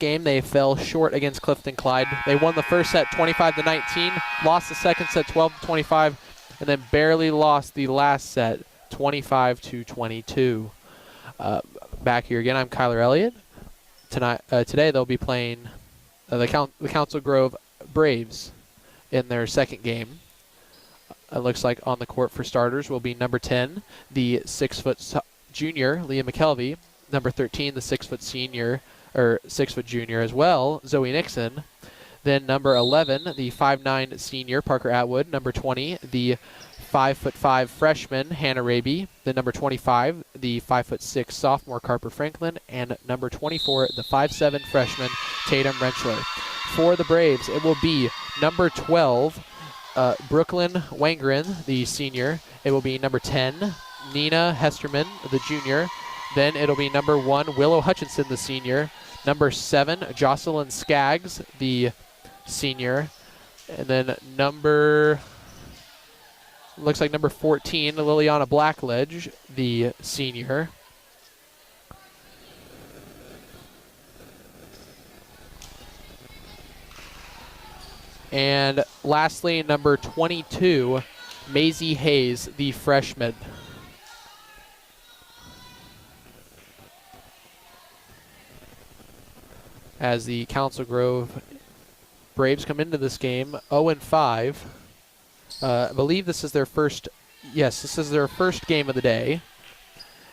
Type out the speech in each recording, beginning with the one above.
game, they fell short against Clifton Clyde. They won the first set 25-19, lost the second set 12-25, and then barely lost the last set 25-22. Back here again, I'm Kyler Elliott. Today they'll be playing the Council Grove Braves in their second game. It looks like on the court for starters will be number 10, the 6-foot junior, Leah McKelvey. Number 13, the 6-foot senior, or 6-foot junior as well, Zoe Nixon. Then number 11, the 5'9" senior, Parker Atwood. Number 20, the 5'5" freshman, Hannah Raby. Then number 25, the 5'6" sophomore, Carper Franklin. And number 24, the 5'7" freshman, Tatum Rentschler. For the Braves, it will be number 12, Brooklyn Wangren, the senior. It will be number 10, Nina Hesterman, the junior. Then it'll be number 1, Willow Hutchinson, the senior. Number 7, Jocelyn Skaggs, the senior. And then looks like number 14, Liliana Blackledge, the senior. And lastly, number 22, Maisie Hayes, the freshman. As the Council Grove Braves come into this game 0-5. I believe this is their first, this is their first game of the day.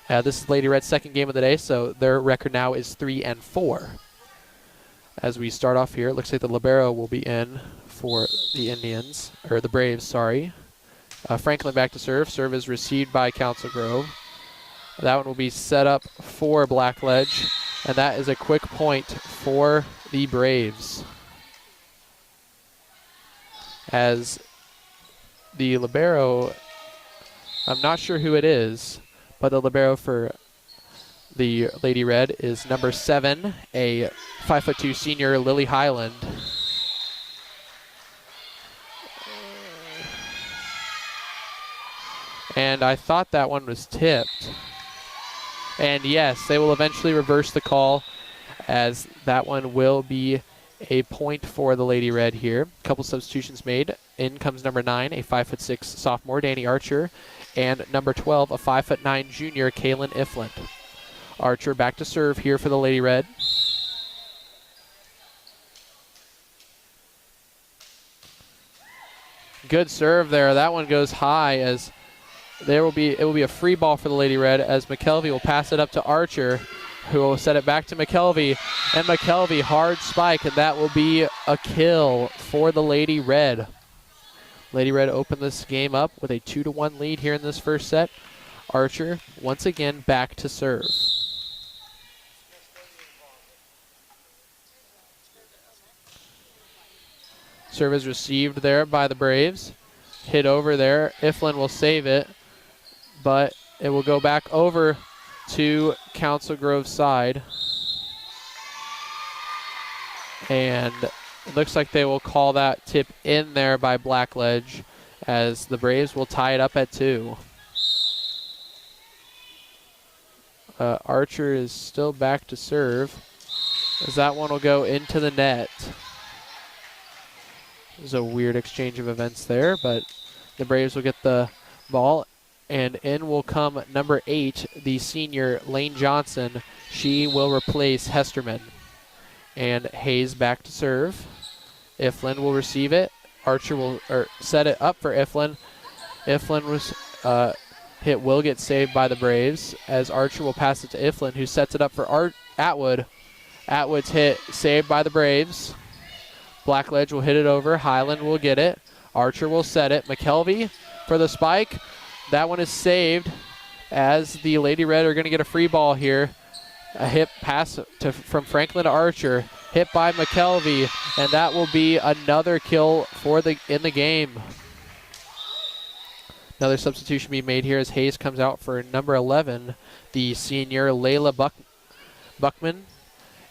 This is Lady Red's second game of the day, so their record now is 3-4. As we start off here, it looks like the libero will be in for the Indians, or the Braves, sorry. Franklin back to serve. Serve is received by Council Grove. That one will be set up for Blackledge, and that is a quick point for the Braves. As the libero, I'm not sure who it is, but the libero for the Lady Red is number 7, a 5'2" senior, Lily Highland. And I thought that one was tipped. And yes, they will eventually reverse the call, as that one will be a point for the Lady Red here. A couple substitutions made. In comes number 9, a 5'6" sophomore, Danny Archer, and number 12, a 5'9" junior, Kaylin Ifland. Archer back to serve here for the Lady Red. Good serve there. That one goes high, as it will be a free ball for the Lady Red, as McKelvey will pass it up to Archer, who will set it back to McKelvey. And McKelvey, hard spike, and that will be a kill for the Lady Red. Lady Red opened this game up with a 2-1 lead here in this first set. Archer, once again, back to serve. Serve is received there by the Braves. Hit over there. Ifland will save it, but it will go back over to Council Grove's side. And it looks like they will call that tip in there by Blackledge, as the Braves will tie it up at 2. Archer is still back to serve, as that one will go into the net. There's a weird exchange of events there, but the Braves will get the ball, and in will come number 8, the senior, Lane Johnson. She will replace Hesterman. And Hayes back to serve. Ifland will receive it. Archer will set it up for Ifland. Ifland was hit will get saved by the Braves, as Archer will pass it to Ifland, who sets it up for Atwood. Atwood's hit saved by the Braves. Blackledge will hit it over. Highland will get it. Archer will set it. McKelvey for the spike. That one is saved, as the Lady Red are going to get a free ball here. A hit pass from Franklin to Archer. Hit by McKelvey, and that will be another kill in the game. Another substitution being made here as Hayes comes out for number 11, the senior Layla Buckman,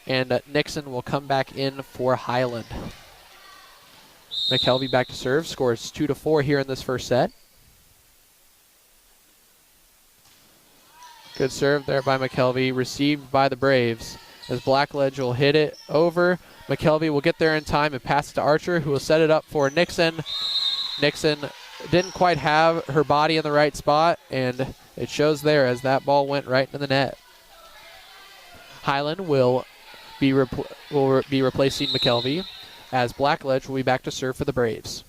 and Nixon will come back in for Highland. McKelvey back to serve, scores 2-4 here in this first set. Good serve there by McKelvey, received by the Braves, as Blackledge will hit it over. McKelvey will get there in time and pass it to Archer, who will set it up for Nixon. Nixon didn't quite have her body in the right spot, and it shows there as that ball went right into the net. Highland will be replacing McKelvey, as Blackledge will be back to serve for the Braves.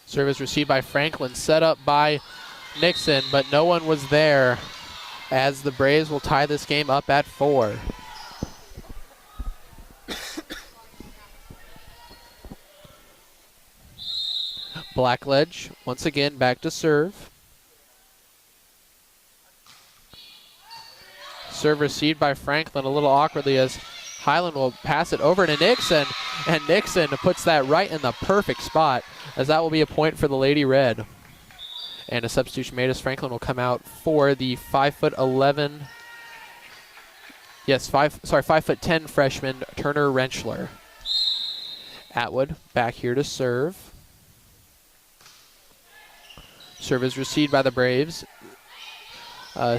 Service received by Franklin, set up by Nixon, but no one was there, as the Braves will tie this game up at 4. Blackledge once again back to serve. Serve received by Franklin a little awkwardly, as Highland will pass it over to Nixon, and Nixon puts that right in the perfect spot, as that will be a point for the Lady Red. And a substitution made as Franklin will come out for the 5'11", 5'10" freshman Turner Rentschler. Atwood back here to serve. Serve is received by the Braves.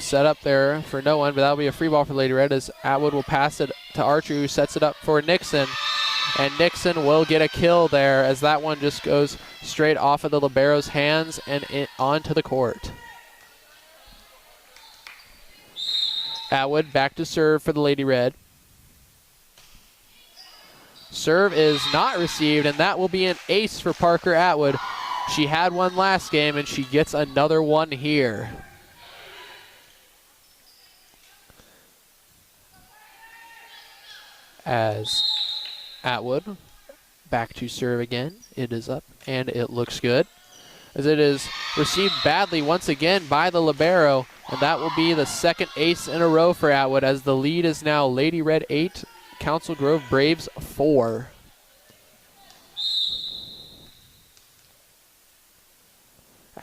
Set up there for no one, but that'll be a free ball for Lady Red, as Atwood will pass it to Archer, who sets it up for Nixon. And Nixon will get a kill there, as that one just goes straight off of the libero's hands and onto the court. Atwood back to serve for the Lady Red. Serve is not received, and that will be an ace for Parker Atwood. She had one last game, and she gets another one here. As Atwood back to serve again. It is up, and it looks good, as it is received badly once again by the libero, and that will be the second ace in a row for Atwood, as the lead is now Lady Red 8, Council Grove Braves 4.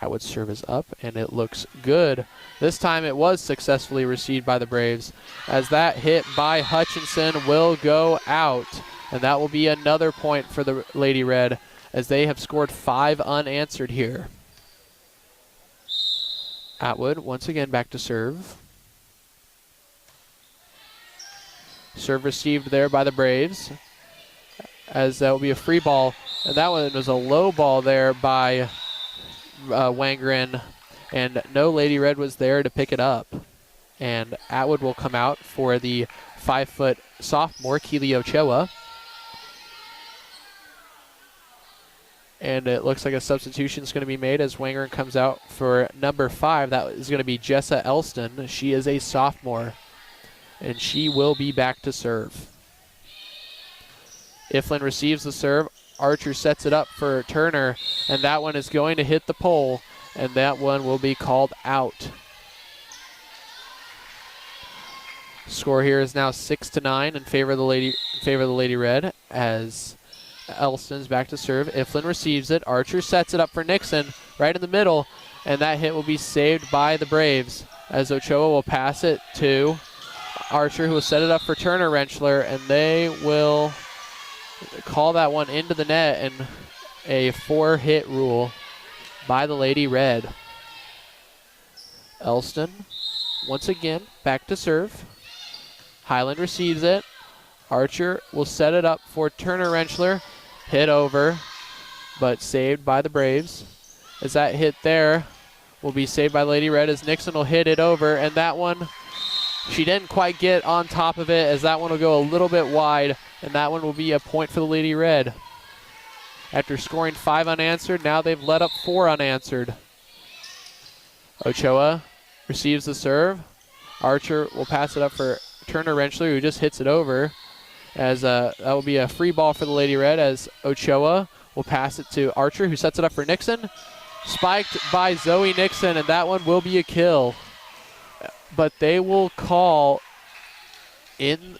Atwood's serve is up, and it looks good. This time it was successfully received by the Braves, as that hit by Hutchinson will go out, and that will be another point for the Lady Red, as they have scored 5 unanswered here. Atwood once again back to serve. Serve received there by the Braves, as that will be a free ball, and that one was a low ball there by Wangren, and no Lady Red was there to pick it up. And Atwood will come out for the 5-foot sophomore, Keely Ochoa. And it looks like a substitution is going to be made, as Wangren comes out for number 5. That is going to be Jessa Elston. She is a sophomore, and she will be back to serve. Iflin receives the serve. Archer sets it up for Turner, and that one is going to hit the pole, and that one will be called out. Score here is now 6-9 in favor of the Lady Red, as Elston's back to serve. Iflin receives it. Archer sets it up for Nixon right in the middle, and that hit will be saved by the Braves, as Ochoa will pass it to Archer, who will set it up for Turner Rentschler, and they will call that one into the net, and a 4-hit rule by the Lady Red. Elston once again back to serve. Highland receives it. Archer will set it up for Turner Rentschler. Hit over, but saved by the Braves, as that hit there will be saved by Lady Red, as Nixon will hit it over, and that one, she didn't quite get on top of it, as that one will go a little bit wide, and that one will be a point for the Lady Red. After scoring 5 unanswered, now they've let up 4 unanswered. Ochoa receives the serve. Archer will pass it up for Turner Rentschler, who just hits it over, as that will be a free ball for the Lady Red, as Ochoa will pass it to Archer, who sets it up for Nixon. Spiked by Zoe Nixon, and that one will be a kill. But they will call in...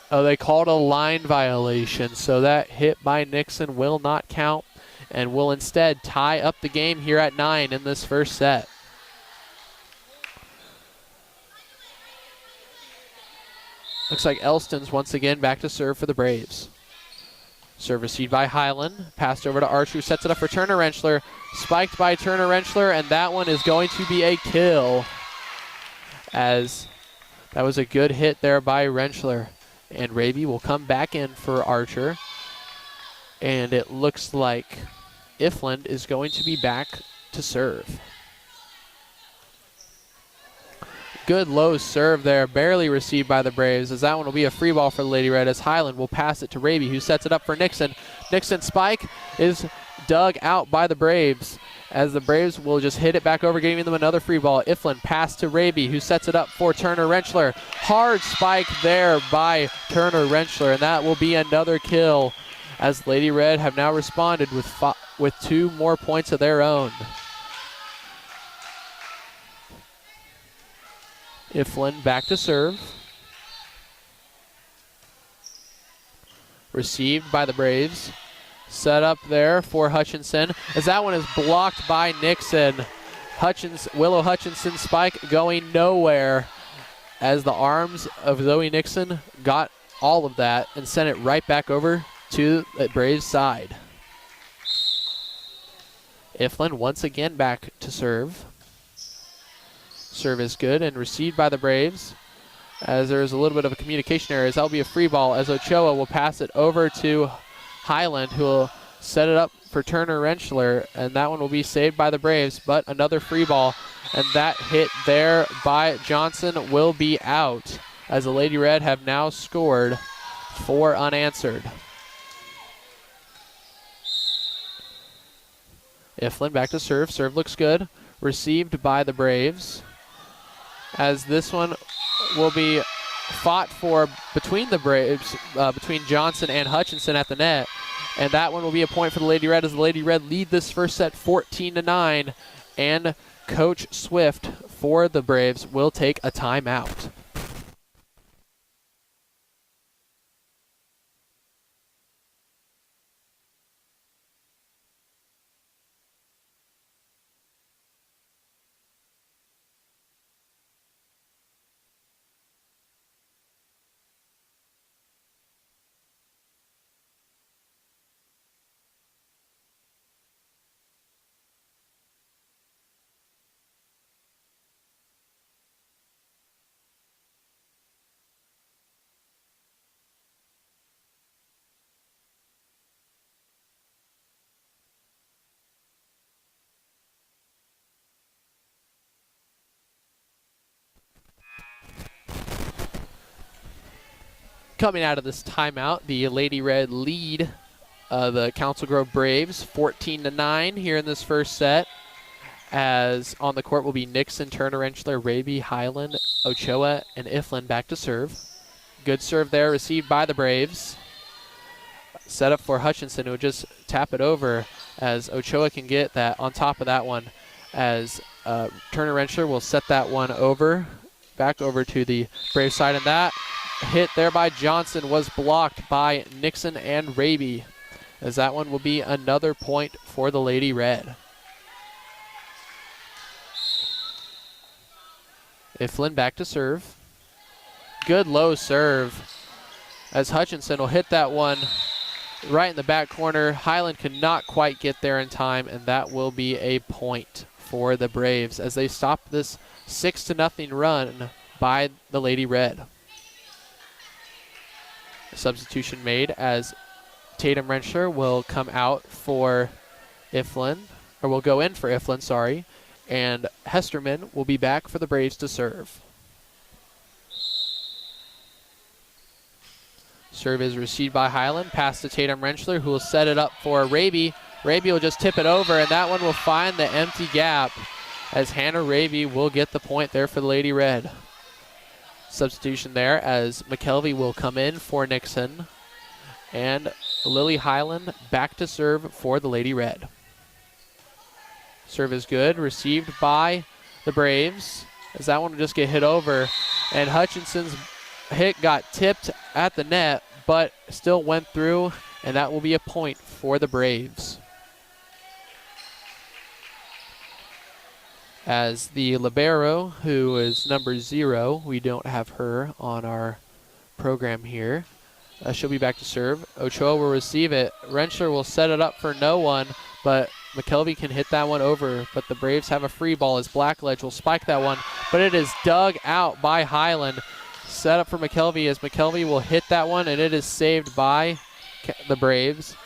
Oh, they called a line violation, so that hit by Nixon will not count, and will instead tie up the game here at 9 in this first set. Looks like Elston's once again back to serve for the Braves. Serve received by Highland, passed over to Archer, who sets it up for Turner Rentschler, spiked by Turner Rentschler, and that one is going to be a kill. as that was a good hit there by Rentschler. And Raby will come back in for Archer. And it looks like Ifland is going to be back to serve. Good low serve there, barely received by the Braves, as that one will be a free ball for the Lady Red, as Highland will pass it to Raby, who sets it up for Nixon. Nixon's spike is dug out by the Braves, as the Braves will just hit it back over, giving them another free ball. Ifland pass to Raby, who sets it up for Turner Rentschler. Hard spike there by Turner Rentschler, and that will be another kill, as Lady Red have now responded with 2 more points of their own. Ifland back to serve. Received by the Braves. Set up there for Hutchinson, as that one is blocked by Nixon. Willow Hutchinson's spike going nowhere, as the arms of Zoe Nixon got all of that and sent it right back over to the Braves side. Ifland once again back to serve. Serve is good and received by the Braves, as there is a little bit of a communication error, as that'll be a free ball, as Ochoa will pass it over to Highland, who will set it up for Turner Rentschler, and that one will be saved by the Braves, but another free ball, and that hit there by Johnson will be out, as the Lady Red have now scored 4 unanswered. Ifland back to serve. Serve looks good. Received by the Braves, as this one will be fought for between the Braves, between Johnson and Hutchinson at the net. And that one will be a point for the Lady Red, as the Lady Red lead this first set 14-9. And Coach Swift for the Braves will take a timeout. Coming out of this timeout, the Lady Red lead the Council Grove Braves 14-9 here in this first set, as on the court will be Nixon, Turner Rentschler, Raby, Highland, Ochoa, and Ifland back to serve. Good serve there, received by the Braves. Set up for Hutchinson, who would just tap it over, as Ochoa can get that on top of that one, as Turner Rentschler will set that one over, back over to the Brave side, and that hit there by Johnson was blocked by Nixon and Raby, as that one will be another point for the Lady Red. Ifland back to serve. Good low serve, as Hutchinson will hit that one right in the back corner. Highland could not quite get there in time, and that will be a point for the Braves, as they stop this 6-0 run by the Lady Red. Substitution made, as Tatum Rentschler will come out for Ifland, or will go in for Ifland, sorry, and Hesterman will be back for the Braves to serve. Serve is received by Highland, pass to Tatum Rentschler, who will set it up for Raby. Raby will just tip it over, and that one will find the empty gap, as Hannah Raby will get the point there for the Lady Red. Substitution there, as McKelvey will come in for Nixon, and Lily Highland back to serve for the Lady Red. Serve is good, received by the Braves, as that one will just get hit over, and Hutchinson's hit got tipped at the net, but still went through, and that will be a point for the Braves. As the libero, who is number 0, we don't have her on our program here. She'll be back to serve. Ochoa will receive it. Rentschler will set it up for no one, but McKelvey can hit that one over. But the Braves have a free ball, as Blackledge will spike that one. but it is dug out by Highland. Set up for McKelvey as McKelvey will hit that one, and it is saved by the Braves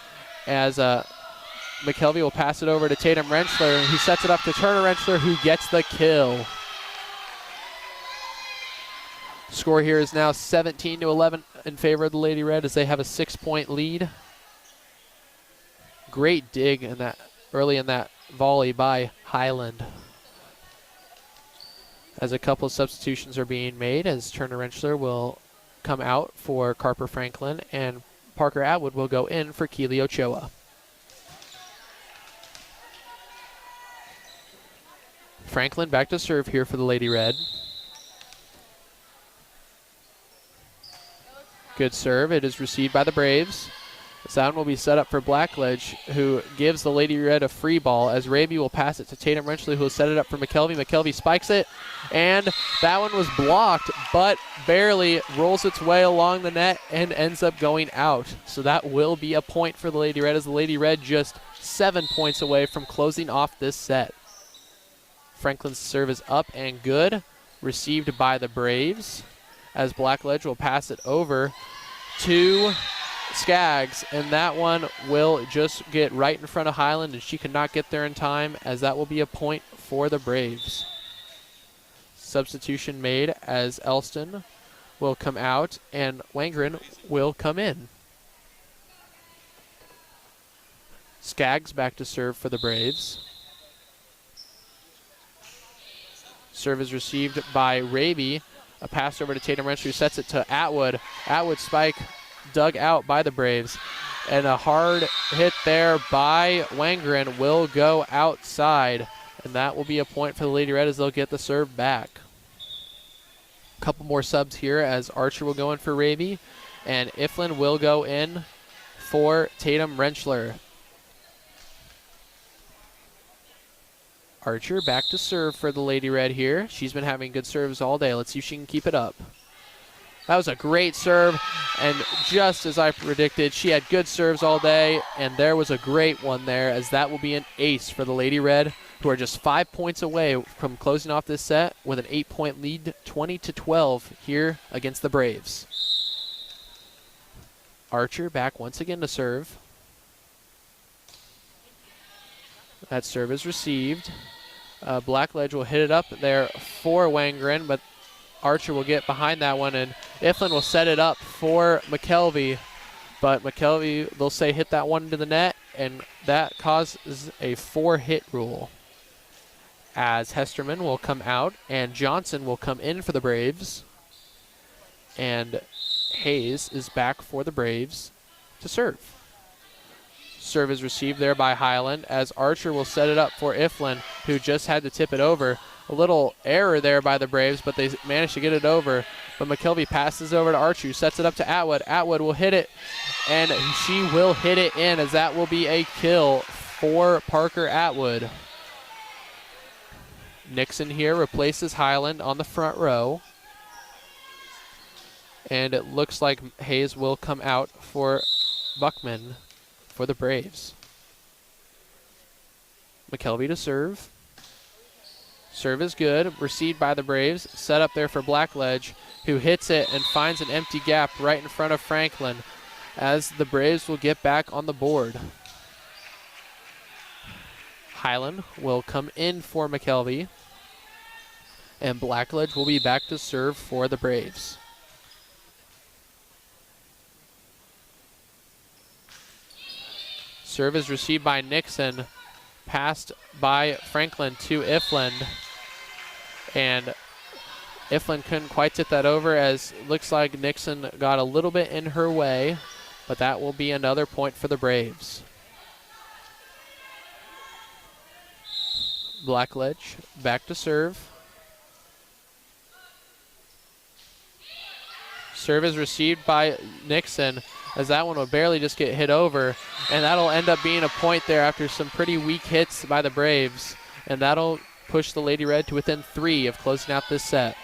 as McKelvey will pass it over to Tatum Rentschler, who sets it up to Turner Rentschler, who gets the kill. Score here is now 17-11 in favor of the Lady Red as they have a 6-point lead. Great dig in that early in that volley by Highland. As a couple of substitutions are being made, as Turner Rentschler will come out for Carper Franklin and Parker Atwood will go in for Keely Ochoa. Franklin back to serve here for the Lady Red. Good serve. It is received by the Braves. The sound will be set up for Blackledge, who gives the Lady Red a free ball as Raby will pass it to Tatum Rentschler, who will set it up for McKelvey. McKelvey spikes it, and that one was blocked, but barely rolls its way along the net and ends up going out. So that will be a point for the Lady Red, as the Lady Red just 7 points away from closing off this set. Franklin's serve is up and good, received by the Braves, as Blackledge will pass it over to Skaggs, and that one will just get right in front of Highland, and she cannot get there in time, as that will be a point for the Braves. Substitution made as Elston will come out and Wangren will come in. Skaggs back to serve for the Braves. Serve is received by Raby. A pass over to Tatum Rentschler, who sets it to Atwood. Atwood spike dug out by the Braves. And a hard hit there by Wangren will go outside. And that will be a point for the Lady Red as they'll get the serve back. A couple more subs here as Archer will go in for Raby. And Iflin will go in for Tatum Rentschler. Archer back to serve for the Lady Red here. She's been having good serves all day. Let's see if she can keep it up. That was a great serve, and just as I predicted, she had good serves all day, and there was a great one there, as that will be an ace for the Lady Red, who are just 5 points away from closing off this set with an 8-point lead, 20-12 here against the Braves. Archer back once again to serve. That serve is received. Blackledge will hit it up there for Wangren, but Archer will get behind that one, and Iflin will set it up for McKelvey. But McKelvey, they'll say, hit that one into the net, and that causes a 4-hit rule. As Hesterman will come out, and Johnson will come in for the Braves. And Hayes is back for the Braves to serve. Serve is received there by Highland, as Archer will set it up for Iflin, who just had to tip it over. A little error there by the Braves, but they managed to get it over. But McKelvey passes over to Archer, who sets it up to Atwood. Atwood will hit it, and she will hit it in, as that will be a kill for Parker Atwood. Nixon here replaces Highland on the front row. And it looks like Hayes will come out for Buckman for the Braves. McKelvey to serve. Serve is good, received by the Braves, set up there for Blackledge, who hits it and finds an empty gap right in front of Franklin, as the Braves will get back on the board. Highland will come in for McKelvey, and Blackledge will be back to serve for the Braves. Serve is received by Nixon, passed by Franklin to Ifland, and Ifland couldn't quite tip that over, as it looks like Nixon got a little bit in her way, but that will be another point for the Braves. Blackledge back to serve. Serve is received by Nixon, as that one will barely just get hit over, and that'll end up being a point there after some pretty weak hits by the Braves, and that'll push the Lady Red to within 3 of closing out this set.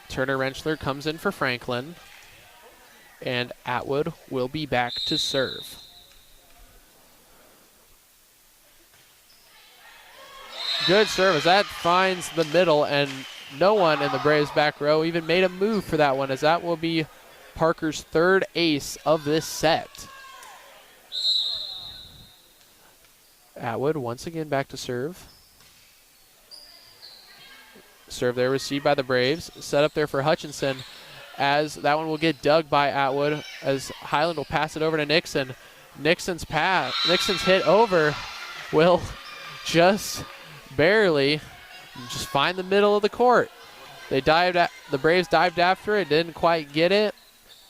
Turner Rentschler comes in for Franklin, and Atwood will be back to serve. Good service. That finds the middle, and no one in the Braves back row even made a move for that one, as that will be Parker's third ace of this set. Atwood once again back to serve. Serve there received by the Braves. Set up there for Hutchinson, as that one will get dug by Atwood, as Highland will pass it over to Nixon. Nixon's hit over will just barely just find the middle of the court. The Braves dived after it, didn't quite get it,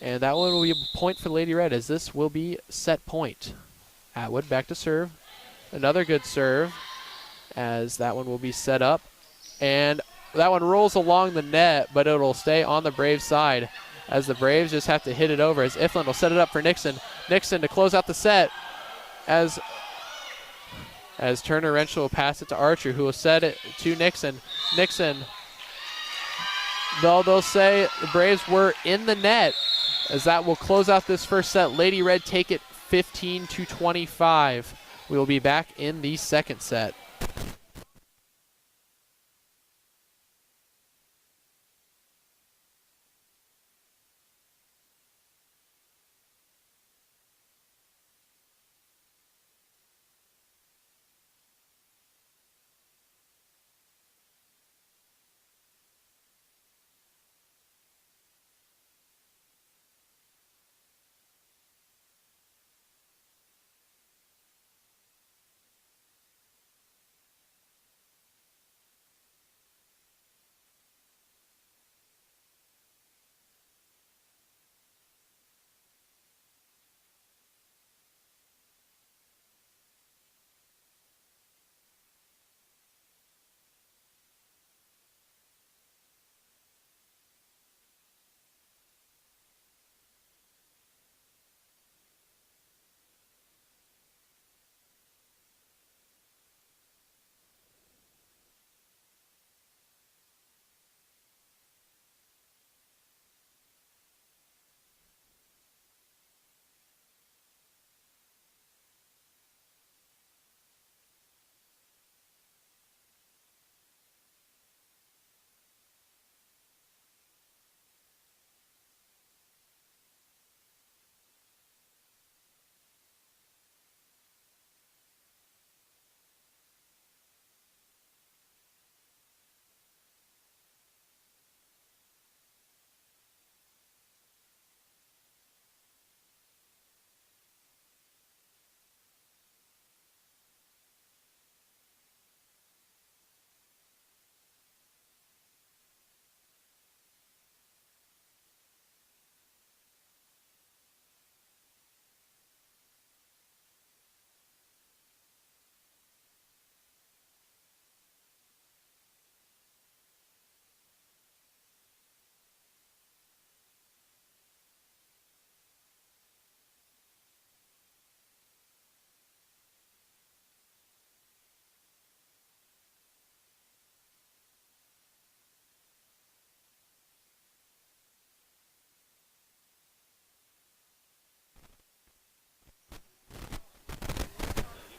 and that one will be a point for Lady Red, as this will be set point. Atwood back to serve. Another good serve, as that one will be set up, and that one rolls along the net, but it'll stay on the Braves side, as the Braves just have to hit it over, as Ifland will set it up for Nixon. Nixon to close out the set, as Turner Wrenchler will pass it to Archer, who will set it to Nixon. Nixon, though they'll say the Braves were in the net, as that will close out this first set. Lady Red take it 15-25. We will be back in the second set.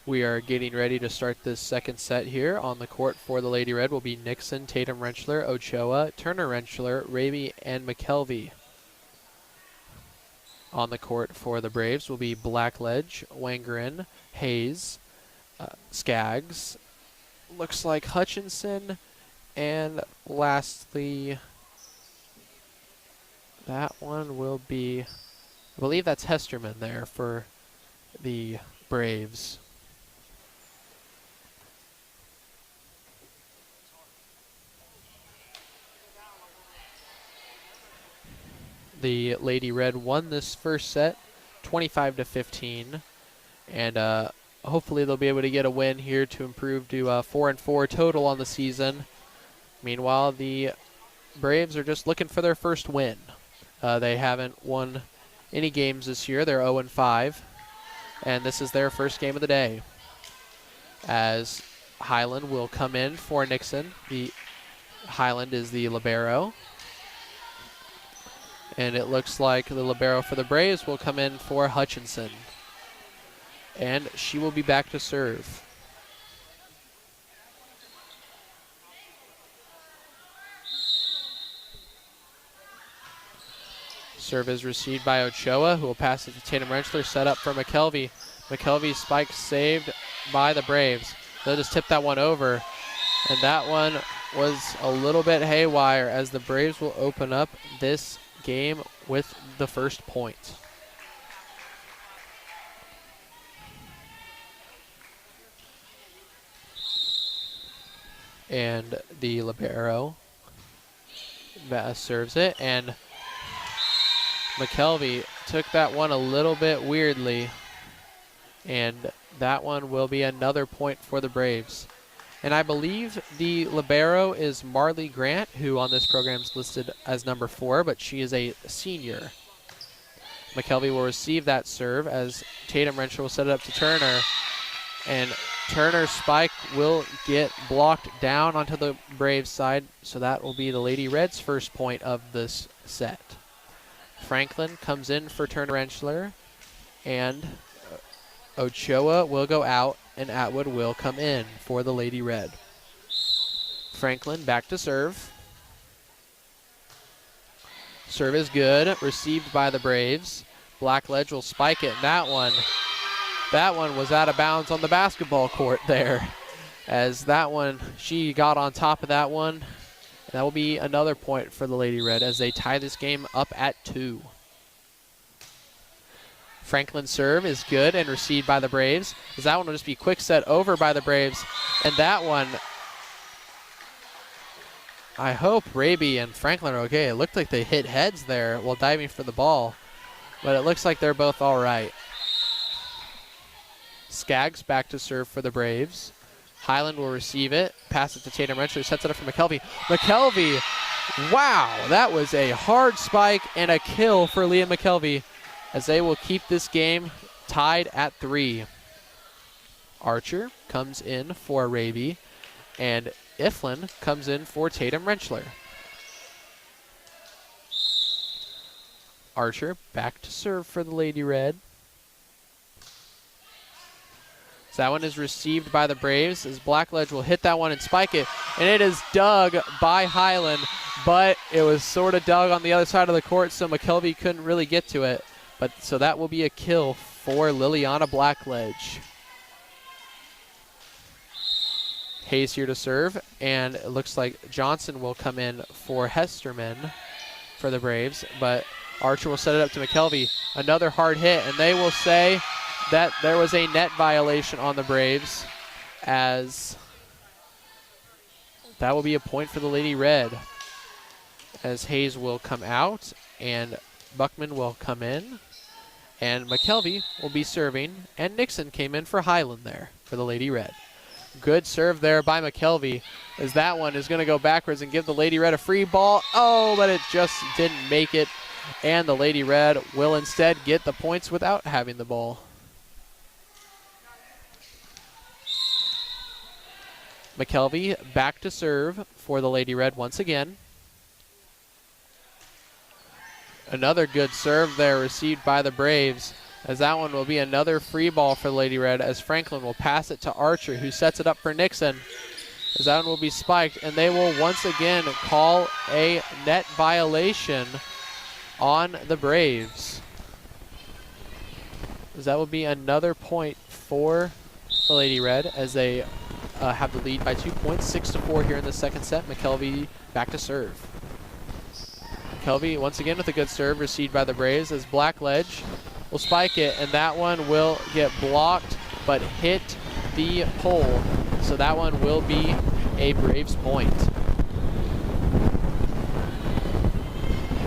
We are getting ready to start this second set here. On the court for the Lady Red will be Nixon, Tatum Wrenchler, Ochoa, Turner Wrenchler, Raby, and McKelvey. On the court for the Braves will be Blackledge, Wangerin, Hayes, Skaggs, looks like Hutchinson, and lastly, that one will be, I believe that's Hesterman there for the Braves. The Lady Red won this first set 25-15, and hopefully they'll be able to get a win here to improve to 4-4 total on the season. Meanwhile, the Braves are just looking for their first win. They haven't won any games this year. They're 0-5, and this is their first game of the day, as Highland will come in for Nixon. Highland is the libero. And it looks like the libero for the Braves will come in for Hutchinson. And she will be back to serve. Serve is received by Ochoa, who will pass it to Tatum Rentschler, set up for McKelvey. McKelvey's spike saved by the Braves. They'll just tip that one over, and that one was a little bit haywire as the Braves will open up this game with the first point. And the libero serves it, and McKelvey took that one a little bit weirdly, and that one will be another point for the Braves. And I believe the libero is Marley Grant, who on this program is listed as number 4, but she is a senior. McKelvey will receive that serve as Tatum Rentschler will set it up to Turner, and Turner's spike will get blocked down onto the Braves side, so that will be the Lady Reds' first point of this set. Franklin comes in for Turner Rentschler, and Ochoa will go out, and Atwood will come in for the Lady Red. Franklin back to serve. Serve is good, received by the Braves. Blackledge will spike it, and that one was out of bounds on the basketball court there. As that one, she got on top of that one. And that will be another point for the Lady Red as they tie this game up at 2. Franklin's serve is good and received by the Braves, as that one will just be quick set over by the Braves. And that one, I hope Raby and Franklin are okay. It looked like they hit heads there while diving for the ball, but it looks like they're both all right. Skaggs back to serve for the Braves. Highland will receive it, pass it to Tatum Rentschler, sets it up for McKelvey. McKelvey, wow, that was a hard spike and a kill for Leah McKelvey, as they will keep this game tied at 3. Archer comes in for Raby, and Iflin comes in for Tatum Rentschler. Archer back to serve for the Lady Red. So that one is received by the Braves as Blackledge will hit that one and spike it. And it is dug by Highland, but it was sort of dug on the other side of the court, so McKelvey couldn't really get to it. But so that will be a kill for Liliana Blackledge. Hayes here to serve, and it looks like Johnson will come in for Hesterman for the Braves, but Archer will set it up to McKelvey. Another hard hit, and they will say that there was a net violation on the Braves, as that will be a point for the Lady Red, as Hayes will come out and Buckman will come in, and McKelvey will be serving, and Nixon came in for Highland there for the Lady Red. Good serve there by McKelvey, as that one is going to go backwards and give the Lady Red a free ball. Oh, but it just didn't make it, and the Lady Red will instead get the points without having the ball. McKelvey back to serve for the Lady Red once again. Another good serve there received by the Braves, as that one will be another free ball for the Lady Red, as Franklin will pass it to Archer, who sets it up for Nixon, as that one will be spiked, and they will once again call a net violation on the Braves, as that will be another point for the Lady Red, as they have the lead by 2 points, 6-4 here in the second set. McKelvey back to serve. McKelvey once again with a good serve received by the Braves, as Blackledge will spike it, and that one will get blocked but hit the pole, so that one will be a Braves point,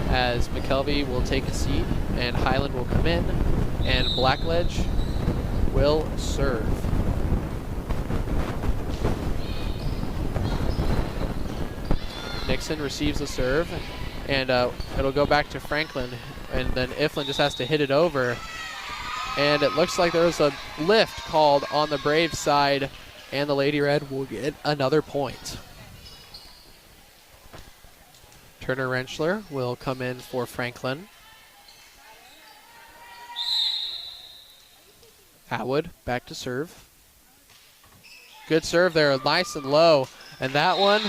as McKelvey will take a seat and Highland will come in and Blackledge will serve. Nixon receives the serve, and it'll go back to Franklin, and then Iflin just has to hit it over. And it looks like there's a lift called on the Braves side, and the Lady Red will get another point. Turner Rentschler will come in for Franklin. Atwood back to serve. Good serve there, nice and low, and that one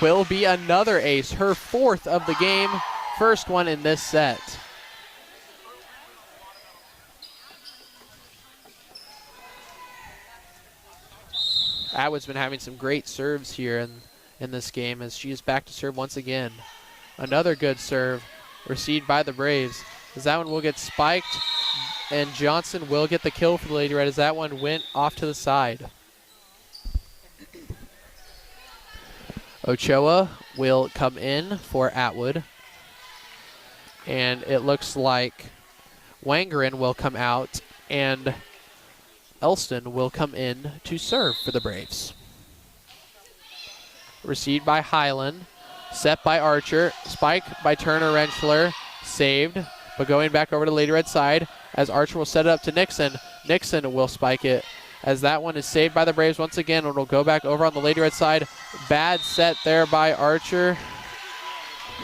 will be another ace, her 4th of the game, first one in this set. Atwood's been having some great serves here in this game as she is back to serve once again. Another good serve received by the Braves, as that one will get spiked, and Johnson will get the kill for the Lady Red as that one went off to the side. Ochoa will come in for Atwood, and it looks like Wangerin will come out and Elston will come in to serve for the Braves. Received by Highland, set by Archer, spike by Turner Rentschler, saved, but going back over to Lady Red side as Archer will set it up to Nixon. Nixon will spike it as that one is saved by the Braves once again, and will go back over on the Lady Red side. Bad set there by Archer,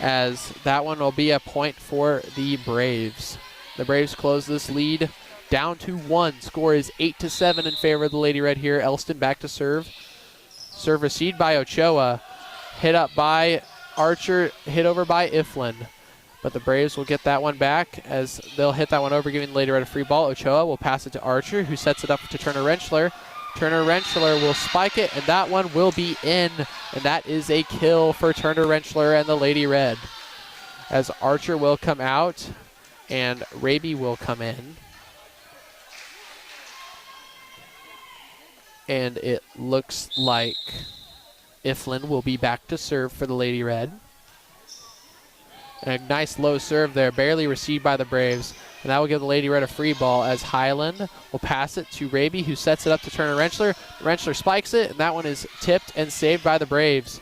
as that one will be a point for the Braves. The Braves close this lead down to 1. Score is 8-7 in favor of the Lady Red here. Elston back to serve. Serve received by Ochoa. Hit up by Archer, hit over by Iflin. But the Braves will get that one back as they'll hit that one over, giving Lady Red a free ball. Ochoa will pass it to Archer, who sets it up to Turner Rentschler. Turner Rentschler will spike it, and that one will be in. And that is a kill for Turner Rentschler and the Lady Red. As Archer will come out and Raby will come in. And it looks like Iflin will be back to serve for the Lady Red. And a nice low serve there, barely received by the Braves. And that will give the Lady Red a free ball as Highland will pass it to Raby, who sets it up to Turner Rentschler. Rentschler spikes it, and that one is tipped and saved by the Braves.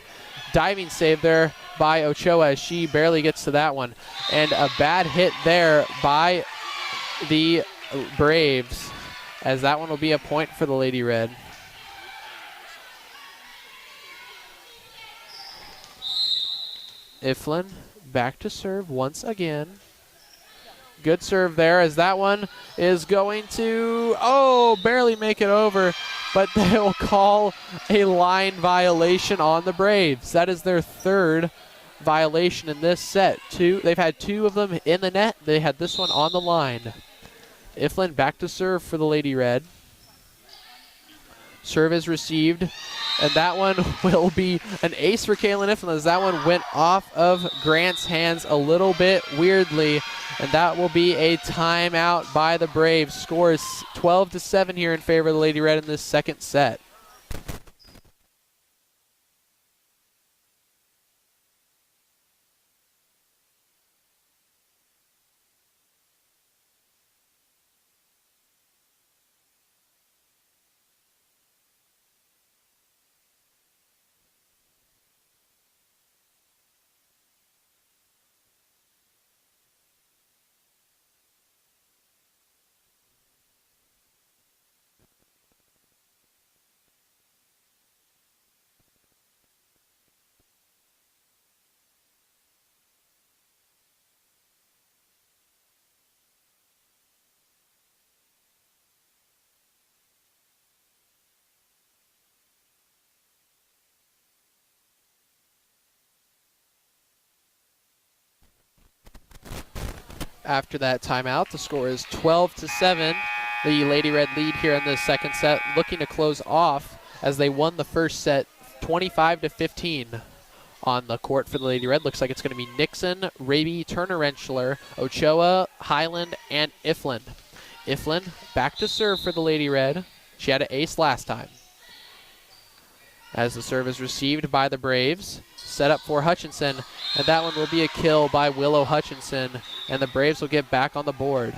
Diving save there by Ochoa as she barely gets to that one. And a bad hit there by the Braves, as that one will be a point for the Lady Red. Iflin back to serve once again. Good serve there as that one is going to, barely make it over, but they will call a line violation on the Braves. That is their third violation in this set. They've had 2 of them in the net. They had this one on the line. Iflin back to serve for the Lady Red. Serve is received, and that one will be an ace for Kaylin Iflin as that one went off of Grant's hands a little bit weirdly, and that will be a timeout by the Braves. Score is 12-7 here in favor of the Lady Red in this second set. After that timeout, the score is 12-7. The Lady Red lead here in the second set, looking to close off as they won the first set 25-15. On the court for the Lady Red, looks like it's going to be Nixon, Raby, Turner Rentschler, Ochoa, Highland, and Iflin. Iflin back to serve for the Lady Red. She had an ace last time. As the serve is received by the Braves, set up for Hutchinson, and that one will be a kill by Willow Hutchinson, and the Braves will get back on the board.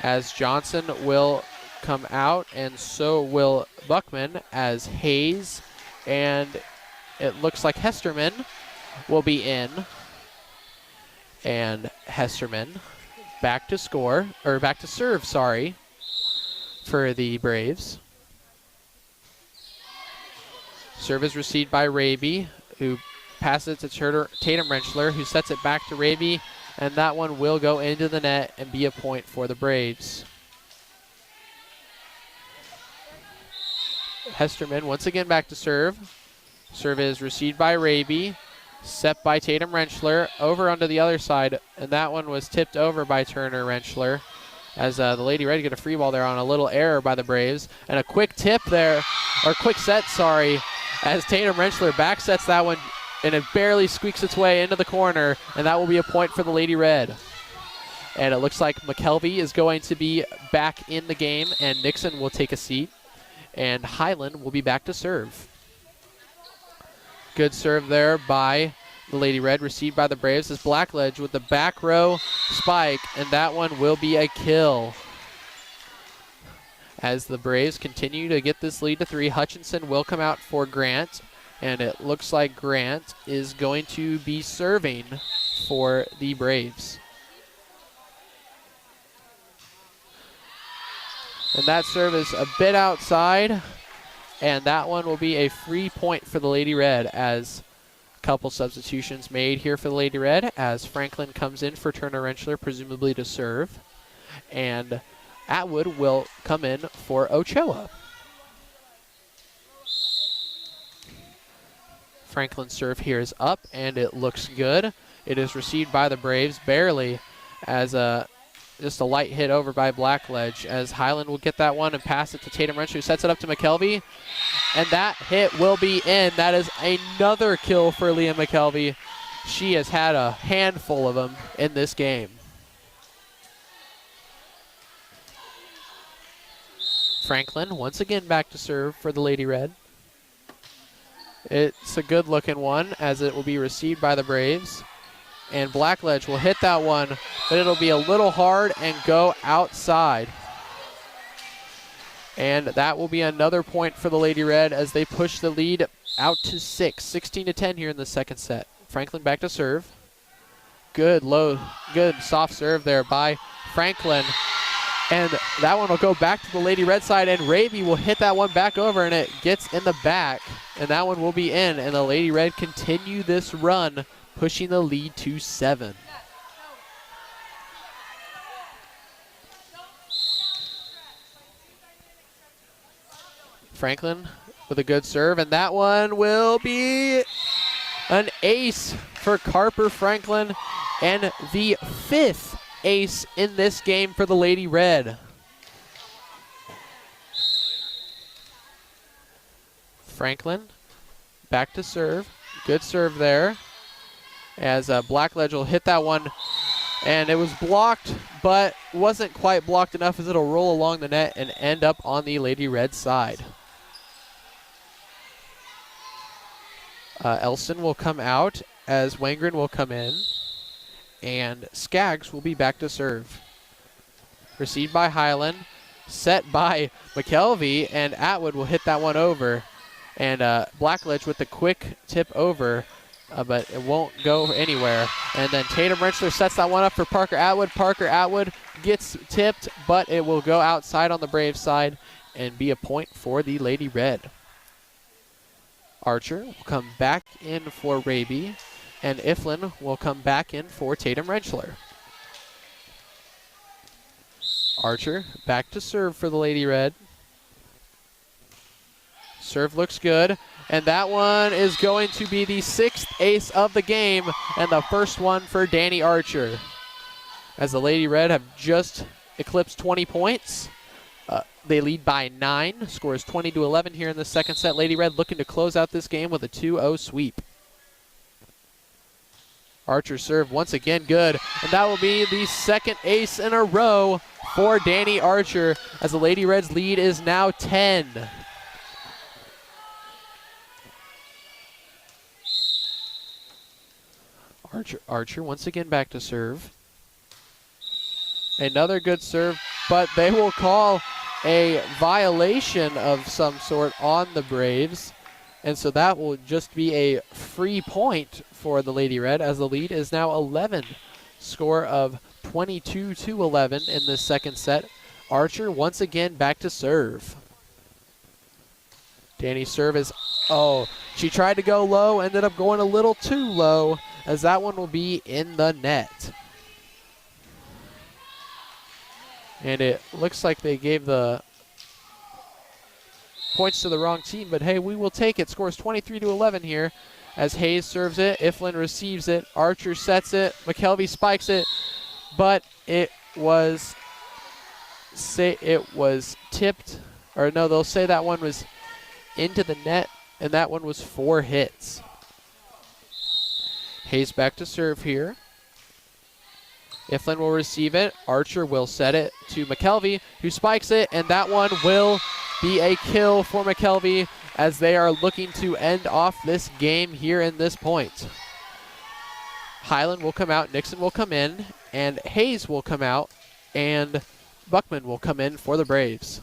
As Johnson will come out, and so will Buckman, as Hayes and it looks like Hesterman will be in. And Hesterman back to serve, for the Braves. Serve is received by Raby, who passes it to Tatum Rentschler, who sets it back to Raby, and that one will go into the net and be a point for the Braves. Hesterman once again back to serve. Serve is received by Raby, set by Tatum Rentschler, over onto the other side, and that one was tipped over by Turner Rentschler. as the Lady Red get a free ball there on a little error by the Braves. And a quick tip there, or quick set, sorry, as Tatum Rentschler back sets that one, and it barely squeaks its way into the corner, and that will be a point for the Lady Red. And it looks like McKelvey is going to be back in the game, and Nixon will take a seat, and Highland will be back to serve. Good serve there by the Lady Red, received by the Braves, as Blackledge with the back row spike, and that one will be a kill. As the Braves continue to get this lead to 3, Hutchinson will come out for Grant, and it looks like Grant is going to be serving for the Braves. And that serve is a bit outside, and that one will be a free point for the Lady Red, as a couple substitutions made here for the Lady Red, as Franklin comes in for Turner Rentschler, presumably to serve, and Atwood will come in for Ochoa. Franklin's serve here is up, and it looks good. It is received by the Braves barely, as just a light hit over by Blackledge, as Highland will get that one and pass it to Tatum Rentschler, who sets it up to McKelvey, and that hit will be in. That is another kill for Leah McKelvey. She has had a handful of them in this game. Franklin once again back to serve for the Lady Red. It's a good looking one, as it will be received by the Braves. And Blackledge will hit that one, but it'll be a little hard and go outside. And that will be another point for the Lady Red, as they push the lead out to 6, 16-10 here in the second set. Franklin back to serve. Good soft serve there by Franklin. And that one will go back to the Lady Red side, and Raby will hit that one back over, and it gets in the back. And that one will be in, and the Lady Red continue this run, pushing the lead to 7. Franklin with a good serve, and that one will be an ace for Carper Franklin, and the 5th ace in this game for the Lady Red. Franklin back to serve. Good serve there, as Blackledge will hit that one, and it was blocked, but wasn't quite blocked enough, as it'll roll along the net and end up on the Lady Red side. Elson will come out, as Wangren will come in, and Skaggs will be back to serve. Received by Highland, set by McKelvey, and Atwood will hit that one over. And Blackledge with the quick tip over, but it won't go anywhere. And then Tatum Rentschler sets that one up for Parker Atwood. Parker Atwood gets tipped, but it will go outside on the Braves side and be a point for the Lady Red. Archer will come back in for Raby, and Iflin will come back in for Tatum Rentschler. Archer back to serve for the Lady Red. Serve looks good, and that one is going to be the 6th ace of the game, and the first one for Danny Archer, as the Lady Red have just eclipsed 20 points. They lead by 9, scores 20-11 here in the second set. Lady Red looking to close out this game with a 2-0 sweep. Archer serve once again good, and that will be the 2nd ace in a row for Danny Archer, as the Lady Red's lead is now 10. Archer once again back to serve. Another good serve, but they will call a violation of some sort on the Braves, and so that will just be a free point for the Lady Red, as the lead is now 11. Score of 22-11 in the second set. Archer once again back to serve. Danny's serve is, she tried to go low, ended up going a little too low, as that one will be in the net. And it looks like they gave the points to the wrong team, but hey, we will take it. Scores 23-11 here, as Hayes serves it, Iflin receives it, Archer sets it, McKelvey spikes it, but it was say it was tipped, or no, they'll say that one was into the net, and that one was 4 hits. Hayes back to serve here. Iflin will receive it. Archer will set it to McKelvey, who spikes it, and that one will be a kill for McKelvey as they are looking to end off this game here in this point. Highland will come out, Nixon will come in, and Hayes will come out, and Buckman will come in for the Braves.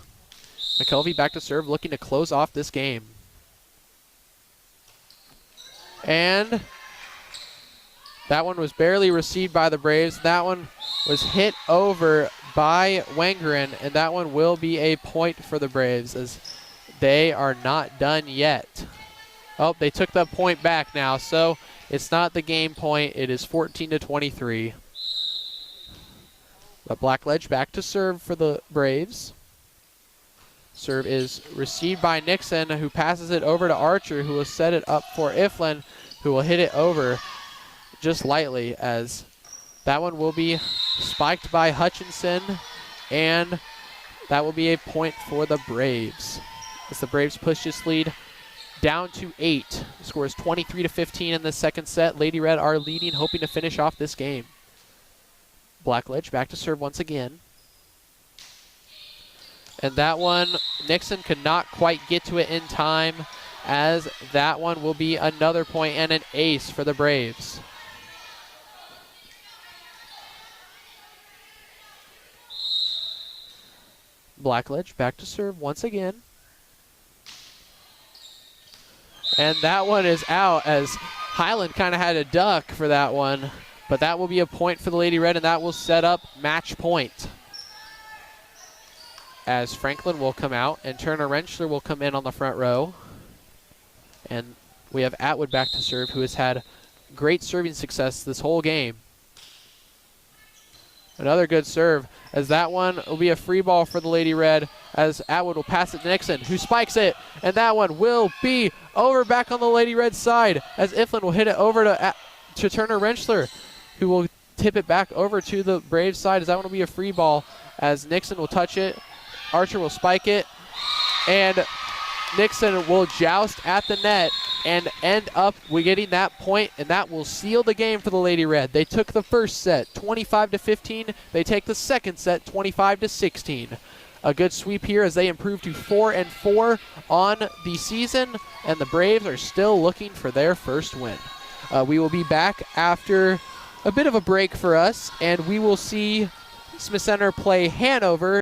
McKelvey back to serve, looking to close off this game. And that one was barely received by the Braves. That one was hit over by Wangren, and that one will be a point for the Braves as they are not done yet. Oh, they took the point back now, so it's not the game point. It is 14-23. But Blackledge back to serve for the Braves. Serve is received by Nixon, who passes it over to Archer, who will set it up for Iflin, who will hit it over just lightly, as that one will be spiked by Hutchinson, and that will be a point for the Braves. As the Braves push this lead down to 8. The score is 23-15 in the second set. Lady Red are leading, hoping to finish off this game. Blackledge back to serve once again. And that one, Nixon could not quite get to it in time, as that one will be another point and an ace for the Braves. Blackledge back to serve once again. And that one is out, as Highland kind of had a duck for that one. But that will be a point for the Lady Red, and that will set up match point. As Franklin will come out, and Turner Rentschler will come in on the front row. And we have Atwood back to serve, who has had great serving success this whole game. Another good serve, as that one will be a free ball for the Lady Red, as Atwood will pass it to Nixon, who spikes it, and that one will be over back on the Lady Red side, as Iflin will hit it over to Turner Rentschler, who will tip it back over to the Braves side, as that one will be a free ball, as Nixon will touch it, Archer will spike it, and Nixon will joust at the net and end up with getting that point, and that will seal the game for the Lady Red. They took the first set 25-15. They take the second set 25-16. A good sweep here as they improve to 4-4 on the season, and the Braves are still looking for their first win. We will be back after a bit of a break for us, and we will see Smith Center play Hanover.